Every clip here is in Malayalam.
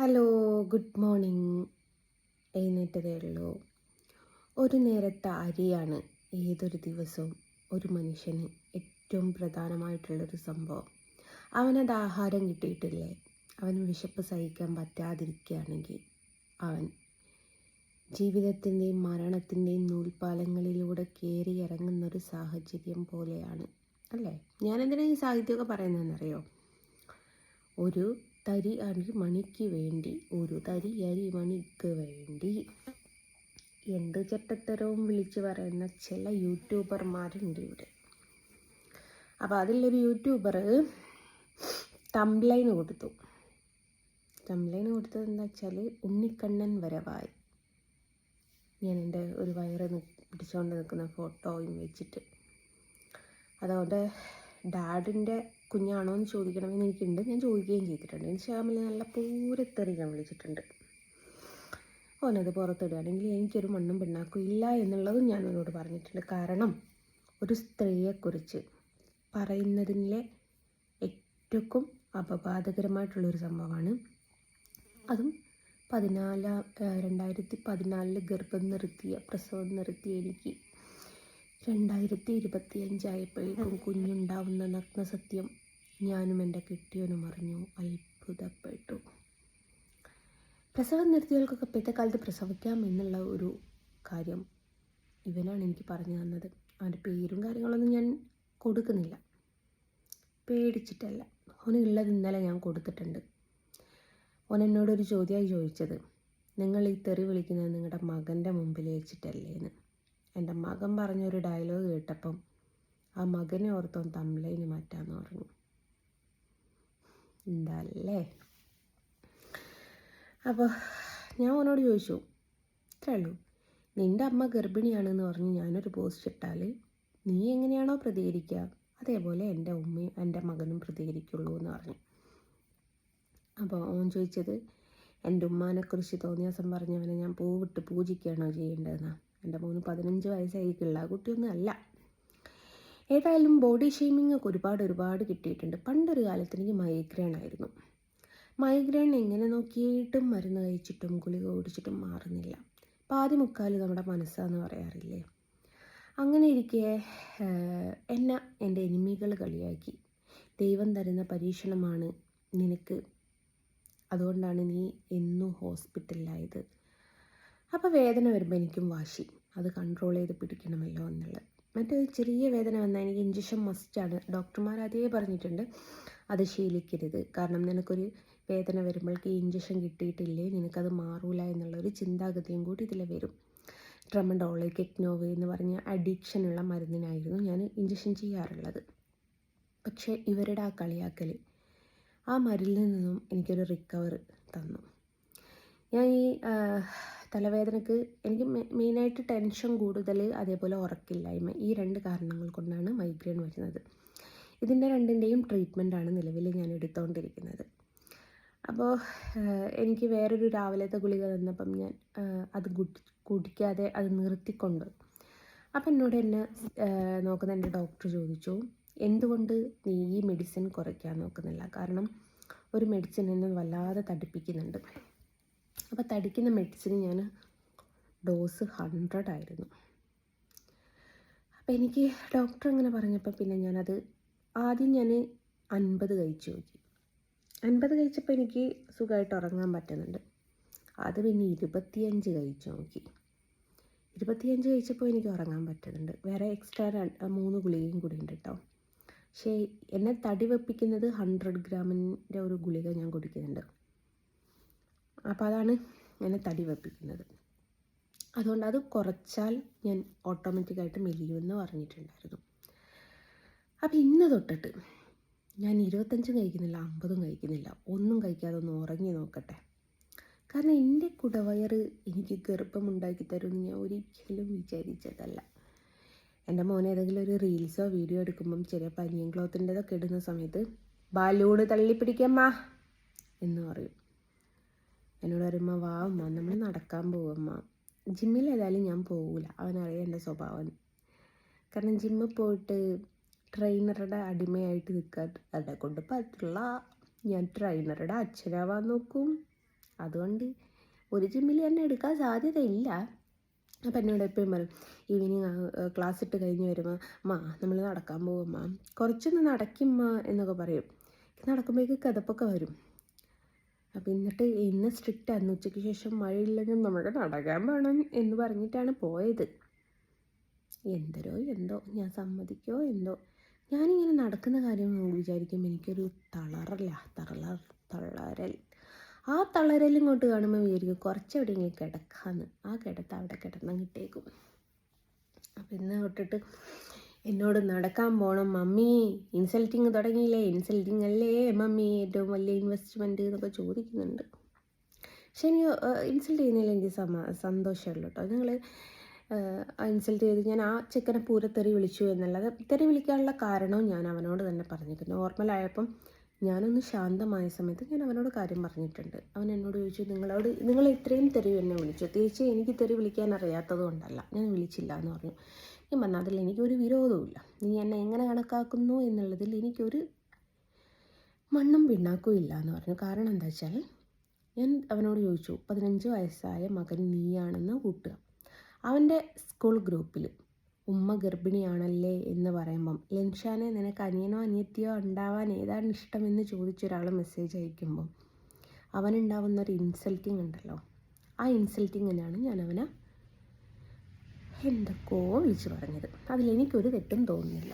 Hello, good morning. എഴുന്നേറ്റതേ ഉള്ളൂ. ഒരു നേരത്തെ അരിയാണ് ഏതൊരു ദിവസവും ഒരു മനുഷ്യന് ഏറ്റവും പ്രധാനമായിട്ടുള്ളൊരു സംഭവം. അവനത് ആഹാരം കിട്ടിയിട്ടില്ലേ, അവന് വിശപ്പ് സഹിക്കാൻ പറ്റാതിരിക്കുകയാണെങ്കിൽ അവൻ ജീവിതത്തിൻ്റെയും മരണത്തിൻ്റെയും നൂൽപ്പാലങ്ങളിലൂടെ കയറി ഇറങ്ങുന്നൊരു സാഹചര്യം പോലെയാണ് അല്ലേ? ഞാനെന്തിനാണ് ഈ സാഹിത്യമൊക്കെ പറയുന്നതെന്നറിയോ? ഒരു തരി അരിമണിക്ക് വേണ്ടി, ഒരു തരി അരിമണിക്ക് വേണ്ടി എന്ത് ചെറ്റത്തരവും വിളിച്ച് പറയുന്ന ചില യൂട്യൂബർമാരുണ്ട് ഇവിടെ. അപ്പോൾ അതിലൊരു യൂട്യൂബർ തംബ്ലൈന് കൊടുത്തു. തംബ്ലൈന് കൊടുത്തത് എന്താ വെച്ചാൽ, ഉണ്ണിക്കണ്ണൻ വരവായി. ഞാൻ എൻ്റെ ഒരു വയറ് പിടിച്ചുകൊണ്ട് നിൽക്കുന്ന ഫോട്ടോയും വെച്ചിട്ട്. അതുകൊണ്ട് ഡാഡിൻ്റെ കുഞ്ഞാണോ എന്ന് ചോദിക്കണമെന്ന് എനിക്കുണ്ട്. ഞാൻ ചോദിക്കുകയും ചെയ്തിട്ടുണ്ട്. ഇൻസ്റ്റാഗ്രാമിൽ നല്ല പൂരത്തെറി ഞാൻ വിളിച്ചിട്ടുണ്ട്. ഓനത് പുറത്തിടുകയാണെങ്കിൽ എനിക്കൊരു മണ്ണും പിണ്ണാക്കും ഇല്ല എന്നുള്ളതും ഞാൻ അവനോട് പറഞ്ഞിട്ടുണ്ട്. കാരണം ഒരു സ്ത്രീയെക്കുറിച്ച് പറയുന്നതിലെ ഏറ്റവും അപവാദകരമായിട്ടുള്ളൊരു സംഭവമാണ്. അതും 2014 പ്രസവം നിർത്തിയ എനിക്ക് 2025 ആയപ്പോഴേക്കും കുഞ്ഞുണ്ടാവുന്ന നഗ്നസത്യം ഞാനും എൻ്റെ കെട്ടിയവനും അറിഞ്ഞു. അത്ഭുതപ്പെട്ടു. പ്രസവം നിർത്തിയവർക്കൊക്കെ ഇപ്പോഴത്തെ കാലത്ത് പ്രസവിക്കാം എന്നുള്ള ഒരു കാര്യം ഇവനാണ് എനിക്ക് പറഞ്ഞു തന്നത്. അവൻ്റെ പേരും കാര്യങ്ങളൊന്നും ഞാൻ കൊടുക്കുന്നില്ല, പേടിച്ചിട്ടല്ല. അവനുള്ളത് ഇന്നലെ ഞാൻ കൊടുത്തിട്ടുണ്ട്. ഓൻ എന്നോടൊരു ചോദ്യമായി ചോദിച്ചത്, നിങ്ങൾ ഈ തെറി വിളിക്കുന്നത് നിങ്ങളുടെ മകൻ്റെ മുമ്പിൽ വെച്ചിട്ടല്ലേ എന്ന്. എൻ്റെ മകൻ പറഞ്ഞൊരു ഡയലോഗ് കേട്ടപ്പം ആ മകനെ ഓർത്തോൻ തംബ്ലൈന് മാറ്റാമെന്ന് പറഞ്ഞു. എന്താല്ലേ? അപ്പോൾ ഞാൻ അവനോട് ചോദിച്ചു, ഇത്രേ ഉള്ളൂ, നിൻ്റെ അമ്മ ഗർഭിണിയാണെന്ന് പറഞ്ഞ് ഞാനൊരു പോസ്റ്റ് ഇട്ടാൽ നീ എങ്ങനെയാണോ പ്രതികരിക്കുക അതേപോലെ എൻ്റെ ഉമ്മയും എൻ്റെ മകനും പ്രതികരിക്കുള്ളൂ എന്ന് പറഞ്ഞു. അപ്പോൾ അവൻ ചോദിച്ചത്, എൻ്റെ ഉമ്മാനെക്കുറിച്ച് തോന്നിയാസം പറഞ്ഞവനെ ഞാൻ പൂവിട്ട് പൂജിക്കുകയാണോ ചെയ്യേണ്ടതെന്നാണ്. എൻ്റെ മോന് 15 വയസ്സായിരിക്കില്ല, കുട്ടിയൊന്നും അല്ല. ഏതായാലും ബോഡി ഷെയ്മിങ് ഒക്കെ ഒരുപാട് കിട്ടിയിട്ടുണ്ട്. പണ്ടൊരു കാലത്ത് എനിക്ക് മൈഗ്രെയിൻ ആയിരുന്നു. മൈഗ്രെയിൻ എങ്ങനെ നോക്കിയിട്ടും മരുന്ന് കഴിച്ചിട്ടും ഗുളിക കുടിച്ചിട്ടും മാറുന്നില്ല. പാതി മുക്കാൽ നമ്മുടെ മനസ്സാന്ന് പറയാറില്ലേ. അങ്ങനെ ഇരിക്കെ എന്നെ എൻ്റെ എനിമികൾ കളിയാക്കി. ദൈവം തരുന്ന പരീക്ഷണമാണ് നിനക്ക്, അതുകൊണ്ടാണ് നീ എന്നും ഹോസ്പിറ്റലിലായത്. അപ്പോൾ വേദന വരുമ്പോൾ എനിക്കും വാശി, അത് കൺട്രോൾ ചെയ്ത് പിടിക്കണമല്ലോ എന്നുള്ളത്. മറ്റൊരു ചെറിയ വേദന വന്നാൽ എനിക്ക് ഇഞ്ചക്ഷൻ മസ്റ്റാണ്. ഡോക്ടർമാർ അതേ പറഞ്ഞിട്ടുണ്ട്, അത് ശീലിക്കരുത്. കാരണം നിനക്കൊരു വേദന വരുമ്പോഴേക്ക് ഈ ഇഞ്ചക്ഷൻ കിട്ടിയിട്ടില്ലേ നിനക്കത് മാറൂല എന്നുള്ളൊരു ചിന്താഗതിയും കൂടി ഇതിൽ വരും. ട്രമഡോൾ, കെക്നോവ് എന്ന് പറഞ്ഞ അഡിക്ഷനുള്ള മരുന്നിനായിരുന്നു ഞാൻ ഇഞ്ചക്ഷൻ ചെയ്യാറുള്ളത്. പക്ഷേ ഇവരുടെ ആ കളിയാക്കൽ ആ മരുന്നിൽ നിന്നും എനിക്കൊരു റിക്കവർ തന്നു. ഞാൻ ഈ തലവേദനക്ക് എനിക്ക് മെയിനായിട്ട് ടെൻഷൻ കൂടുതൽ, അതേപോലെ ഉറക്കില്ലായ്മ, ഈ 2 കാരണങ്ങൾ കൊണ്ടാണ് മൈഗ്രെയിൻ വരുന്നത്. ഇതിൻ്റെ രണ്ടിൻ്റെയും ട്രീറ്റ്മെൻറ്റാണ് നിലവിൽ ഞാൻ എടുത്തുകൊണ്ടിരിക്കുന്നത്. അപ്പോൾ എനിക്ക് വേറൊരു രാവിലത്തെ ഗുളിക തന്നപ്പം ഞാൻ അത് കുടിക്കാതെ അത് നിർത്തിക്കൊണ്ട്. അപ്പം എന്നോട് എന്നെ നോക്കുന്ന എൻ്റെ ഡോക്ടർ ചോദിച്ചു, എന്തുകൊണ്ട് നീ ഈ മെഡിസിൻ കുറയ്ക്കാൻ നോക്കുന്നില്ല? കാരണം ഒരു മെഡിസിൻ എന്നെ വല്ലാതെ തടിപ്പിക്കുന്നുണ്ട്. അപ്പോൾ തടിക്കുന്ന മെഡിസിന് ഞാൻ ഡോസ് 100 ആയിരുന്നു. അപ്പോൾ എനിക്ക് ഡോക്ടർ അങ്ങനെ പറഞ്ഞപ്പോൾ പിന്നെ ഞാനത് ആദ്യം 50 കഴിച്ചു നോക്കി. 50 കഴിച്ചപ്പോൾ എനിക്ക് സുഖമായിട്ട് ഉറങ്ങാൻ പറ്റുന്നുണ്ട്. അത് പിന്നെ 25 കഴിച്ചു നോക്കി. 25 കഴിച്ചപ്പോൾ എനിക്ക് ഉറങ്ങാൻ പറ്റുന്നുണ്ട്. വേറെ എക്സ്ട്രാ 3 ഗുളികയും കൂടി ഉണ്ട് കേട്ടോ. പക്ഷേ എന്നെ തടി വെപ്പിക്കുന്നത് 100 ഗ്രാമിൻ്റെ ഒരു ഗുളിക ഞാൻ കുടിക്കുന്നുണ്ട്. അപ്പോൾ അതാണ് എന്നെ തടി വെപ്പിക്കുന്നത്. അതുകൊണ്ട് അത് കുറച്ചാൽ ഞാൻ ഓട്ടോമാറ്റിക്കായിട്ട് മെലിയുമെന്ന് പറഞ്ഞിട്ടുണ്ടായിരുന്നു. അപ്പോൾ ഇന്ന് തൊട്ടിട്ട് ഞാൻ 25 കഴിക്കുന്നില്ല, 50 കഴിക്കുന്നില്ല, ഒന്നും കഴിക്കാതെ ഒന്ന് ഉറങ്ങി നോക്കട്ടെ. കാരണം എൻ്റെ കുടവയറ് എനിക്ക് ഗർഭമുണ്ടാക്കി തരുമെന്ന് ഞാൻ ഒരിക്കലും വിചാരിച്ചതല്ല. എൻ്റെ മോനെ ഏതെങ്കിലും ഒരു റീൽസോ വീഡിയോ എടുക്കുമ്പം ചെറിയ പനിയും ക്ലോത്തിൻ്റെതൊക്കെ ഇടുന്ന സമയത്ത് ബാലൂട് തള്ളിപ്പിടിക്കമ്മ എന്ന് പറയും. എന്നോട് പറയുമ്പോൾ വാ അമ്മ നമ്മൾ നടക്കാൻ പോവമ്മ. ജിമ്മിൽ ഏതായാലും ഞാൻ പോകില്ല, അവനറിയാം എൻ്റെ സ്വഭാവം. കാരണം ജിമ്മിൽ പോയിട്ട് ട്രെയിനറുടെ അടിമയായിട്ട് നിൽക്കാൻ എന്നെ കൊണ്ട് പറ്റില്ല. ഞാൻ ട്രെയിനറുടെ അച്ഛനാവാൻ നോക്കും, അതുകൊണ്ട് ഒരു ജിമ്മിൽ തന്നെ എടുക്കാൻ സാധ്യതയില്ല. അപ്പം എന്നോട് എപ്പോഴും പറയും, ഈവനിങ് ക്ലാസ് ഇട്ട് കഴിഞ്ഞ് വരുമ്പോൾ നമ്മൾ നടക്കാൻ പോകുമ്മ, കുറച്ചൊന്ന് നടക്കുമ്മ എന്നൊക്കെ പറയും. നടക്കുമ്പോഴേക്ക് കിതപ്പൊക്കെ വരും. അപ്പം എന്നിട്ട് ഇന്ന് സ്ട്രിക്റ്റ് ആയിരുന്നു, ഉച്ചയ്ക്ക് ശേഷം മഴയില്ലെങ്കിൽ നമുക്ക് നടക്കാൻ വേണം എന്ന് പറഞ്ഞിട്ടാണ് പോയത്. എന്തോ ഞാൻ സമ്മതിക്കോ എന്തോ. ഞാനിങ്ങനെ നടക്കുന്ന കാര്യം വിചാരിക്കുമ്പോൾ എനിക്കൊരു തളരൽ. ആ തളരൽ ഇങ്ങോട്ട് കാണുമ്പോൾ വിചാരിക്കും കുറച്ചെവിടെയെങ്കിലും കിടക്കാമെന്ന്. ആ കിടത്ത് അവിടെ കിടന്നങ്ങിട്ടേക്കും. അപ്പം ഇന്ന് തൊട്ടിട്ട് എന്നോട് നടക്കാൻ പോകണം മമ്മി, ഇൻസൾട്ടിങ് തുടങ്ങിയില്ലേ, ഇൻസൾട്ടിങ് അല്ലേ മമ്മി ഏറ്റവും വലിയ ഇൻവെസ്റ്റ്മെൻറ്റ് എന്നൊക്കെ ചോദിക്കുന്നുണ്ട്. പക്ഷെ എനിക്ക് ഇൻസൾട്ട് ചെയ്യുന്നതിൽ എനിക്ക് സന്തോഷമുള്ളൂ കേട്ടോ. നിങ്ങൾ ഇൻസൾട്ട് ചെയ്ത് ഞാൻ ആ ചെക്കനെ പൂരത്തെറി വിളിച്ചു എന്നല്ലാതെ തെറി വിളിക്കാനുള്ള കാരണവും ഞാൻ അവനോട് തന്നെ പറഞ്ഞിരിക്കുന്നു. നോർമലായപ്പം ഞാനൊന്ന് ശാന്തമായ സമയത്ത് ഞാൻ അവനോട് കാര്യം പറഞ്ഞിട്ടുണ്ട്. അവൻ എന്നോട് ചോദിച്ചു, നിങ്ങൾ ഇത്രയും തെറി എന്നെ വിളിച്ചു. തിരിച്ച് എനിക്ക് തെറി വിളിക്കാൻ അറിയാത്തത് കൊണ്ടല്ല, ഞാൻ വിളിച്ചില്ല എന്ന് പറഞ്ഞു. ഞാൻ പറഞ്ഞു അതിൽ എനിക്കൊരു വിരോധവുമില്ല. നീ എന്നെ എങ്ങനെ കണക്കാക്കുന്നു എന്നുള്ളതിൽ എനിക്കൊരു മണ്ണും പിണ്ണാക്കും ഇല്ല എന്ന് പറഞ്ഞു. കാരണം എന്താ വെച്ചാൽ ഞാൻ അവനോട് ചോദിച്ചു, 15 വയസ്സായ മകൻ നീയാണെന്ന് കൂട്ടുക. അവൻ്റെ സ്കൂൾ ഗ്രൂപ്പിൽ ഉമ്മ ഗർഭിണിയാണല്ലേ എന്ന് പറയുമ്പം ലെൻഷാനെ നിനക്ക് അനിയനോ അനിയത്തിയോ ഉണ്ടാവാൻ ഏതാണ് ഇഷ്ടമെന്ന് ചോദിച്ചൊരാൾ മെസ്സേജ് അയക്കുമ്പം അവനുണ്ടാവുന്നൊരു ഇൻസൾട്ടിങ് ഉണ്ടല്ലോ, ആ ഇൻസൾട്ടിങ്ങിനാണ് ഞാൻ അവനെ എന്തൊക്കെയോ വിളിച്ച് പറഞ്ഞത്. അതിലെനിക്കൊരു തെറ്റും തോന്നുന്നില്ല.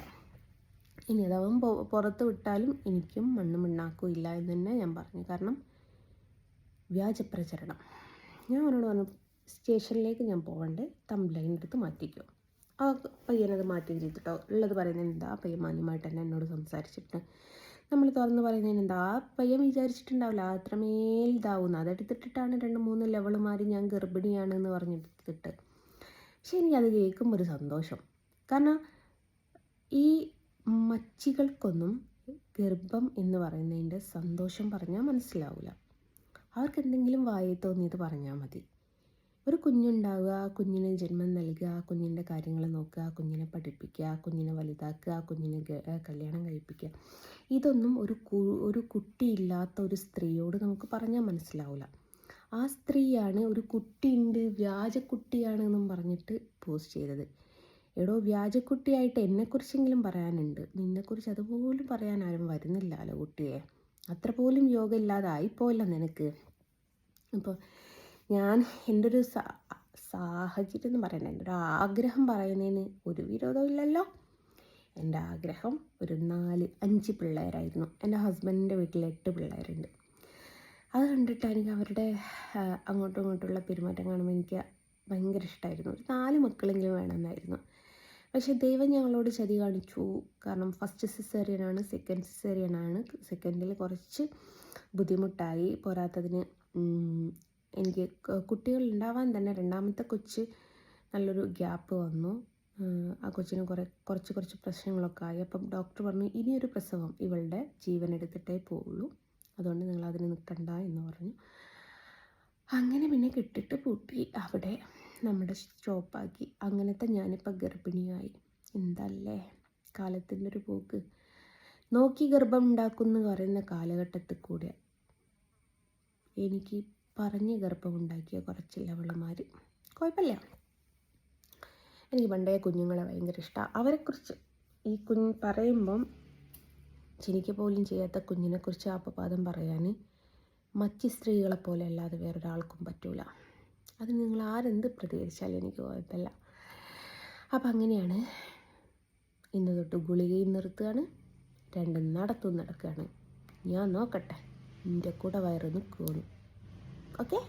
ഇനി അതവൻ പുറത്ത് വിട്ടാലും എനിക്കും മണ്ണും മിണ്ണാക്കും ഇല്ല എന്ന് തന്നെ ഞാൻ പറഞ്ഞു. കാരണം വ്യാജപ്രചരണം. ഞാൻ അവനോട് പറഞ്ഞു, സ്റ്റേഷനിലേക്ക് ഞാൻ പോകണ്ടേ, തംബ്ലൈൻ എടുത്ത് മാറ്റിക്കോ. ആ പയ്യനത് മാറ്റി ചെയ്തിട്ടോ. ഉള്ളത് പറയുന്നതിന് എന്താ, ആ പയ്യൻ മാന്യമായിട്ട് തന്നെ എന്നോട് സംസാരിച്ചിട്ട് നമ്മൾ തുറന്ന് പറയുന്നതിന് എന്താ, ആ പയ്യൻ വിചാരിച്ചിട്ടുണ്ടാവില്ല അത്രമേൽ ഇതാവുന്നു. അതെടുത്തിട്ടിട്ടാണ് 2-3 ലെവൽ മാറി ഞാൻ ഗർഭിണിയാണെന്ന് പറഞ്ഞെടുത്തിട്ട്. പക്ഷെ എനിക്കത് കേൾക്കുമ്പോൾ ഒരു സന്തോഷം. കാരണം ഈ മച്ചികൾക്കൊന്നും ഗർഭം എന്ന് പറയുന്നതിൻ്റെ സന്തോഷം പറഞ്ഞാൽ മനസ്സിലാവില്ല. അവർക്ക് എന്തെങ്കിലും വായി തോന്നിയത് പറഞ്ഞാൽ മതി. ഒരു കുഞ്ഞുണ്ടാവുക, കുഞ്ഞിന് ജന്മം നൽകുക, കുഞ്ഞിൻ്റെ കാര്യങ്ങൾ നോക്കുക, കുഞ്ഞിനെ പഠിപ്പിക്കുക, കുഞ്ഞിനെ വലുതാക്കുക, കുഞ്ഞിനെ കല്യാണം കഴിപ്പിക്കുക, ഇതൊന്നും ഒരു കുട്ടിയില്ലാത്ത ഒരു സ്ത്രീയോട് നമുക്ക് പറഞ്ഞാൽ മനസ്സിലാവില്ല. ആ സ്ത്രീയാണ് ഒരു കുട്ടിയുണ്ട്, വ്യാജക്കുട്ടിയാണെന്നും പറഞ്ഞിട്ട് പോസ്റ്റ് ചെയ്തത്. എടോ, വ്യാജക്കുട്ടിയായിട്ട് എന്നെക്കുറിച്ചെങ്കിലും പറയാനുണ്ട്, നിന്നെക്കുറിച്ച് അതുപോലും പറയാൻ ആരും വരുന്നില്ലല്ലോ കുട്ടിയെ. അത്ര പോലും യോഗം ഇല്ലാതായിപ്പോയില്ല നിനക്ക്. അപ്പോൾ ഞാൻ എൻ്റെ ഒരു സാഹചര്യം എന്ന് പറയണേ, എൻ്റെ ഒരു ആഗ്രഹം പറയുന്നതിന് ഒരു വിരോധവും ഇല്ലല്ലോ. എൻ്റെ ആഗ്രഹം ഒരു 4-5 പിള്ളേരായിരുന്നു. എൻ്റെ ഹസ്ബൻഡിൻ്റെ വീട്ടിൽ 8 പിള്ളേരുണ്ട്. അത് കണ്ടിട്ട് എനിക്ക് അവരുടെ അങ്ങോട്ടും ഇങ്ങോട്ടുള്ള പെരുമാറ്റം കാണുമ്പോൾ എനിക്ക് ഭയങ്കര ഇഷ്ടമായിരുന്നു. ഒരു 4 മക്കളെങ്കിലും വേണമെന്നായിരുന്നു. പക്ഷേ ദൈവം ഞങ്ങളോട് ചതി കാണിച്ചു. കാരണം ഫസ്റ്റ് സിസേറിയനാണ്, സെക്കൻഡ് സിസേറിയനാണ്. സെക്കൻഡിൽ കുറച്ച് ബുദ്ധിമുട്ടായി. പോരാത്തതിന് എനിക്ക് കുട്ടികൾ ഉണ്ടാവാൻ തന്നെ രണ്ടാമത്തെ കൊച്ച് നല്ലൊരു ഗ്യാപ്പ് വന്നു. ആ കൊച്ചിന് കുറച്ച് പ്രശ്നങ്ങളൊക്കെ ആയി. അപ്പം ഡോക്ടർ പറഞ്ഞു, ഇനിയൊരു പ്രസവം ഇവളുടെ ജീവൻ എടുത്തിട്ടേ പോവുള്ളൂ, അതുകൊണ്ട് നിങ്ങൾ അതിന് നിൽക്കണ്ട എന്ന് പറഞ്ഞു. അങ്ങനെ പിന്നെ കെട്ടിട്ട് പൂട്ടി അവിടെ നമ്മുടെ സ്റ്റോപ്പാക്കി. അങ്ങനത്തെ ഞാനിപ്പോൾ ഗർഭിണിയായി. എന്തല്ലേ കാലത്തിൻ്റെ ഒരു പോക്ക്. നോക്കി ഗർഭം ഉണ്ടാക്കുമെന്ന് പറയുന്ന കാലഘട്ടത്തിൽ കൂടെ എനിക്ക് പറഞ്ഞ് ഗർഭം ഉണ്ടാക്കിയ കുറച്ച് ലവളമാർ. കുഴപ്പമില്ല, എനിക്ക് പണ്ടേ കുഞ്ഞുങ്ങളെ ഭയങ്കര ഇഷ്ടമാണ്. അവരെക്കുറിച്ച് ഈ പറയുമ്പം ജനിക്കുക പോലും ചെയ്യാത്ത കുഞ്ഞിനെക്കുറിച്ച് അപവാദം പറയാൻ മറ്റ് സ്ത്രീകളെപ്പോലെ അല്ലാതെ വേറൊരാൾക്കും പറ്റൂല. അത് നിങ്ങൾ ആരെന്ത് പ്രതികരിച്ചാലും എനിക്ക് കുഴപ്പമില്ല. അപ്പം അങ്ങനെയാണ്. ഇന്ന് തൊട്ട് ഗുളികയും നിർത്തുകയാണ്, 2 നടക്കുകയാണ്. ഞാൻ നോക്കട്ടെ, എൻ്റെ കൂടെ വയറ് നിൽക്കുമെന്ന്. ഓക്കെ.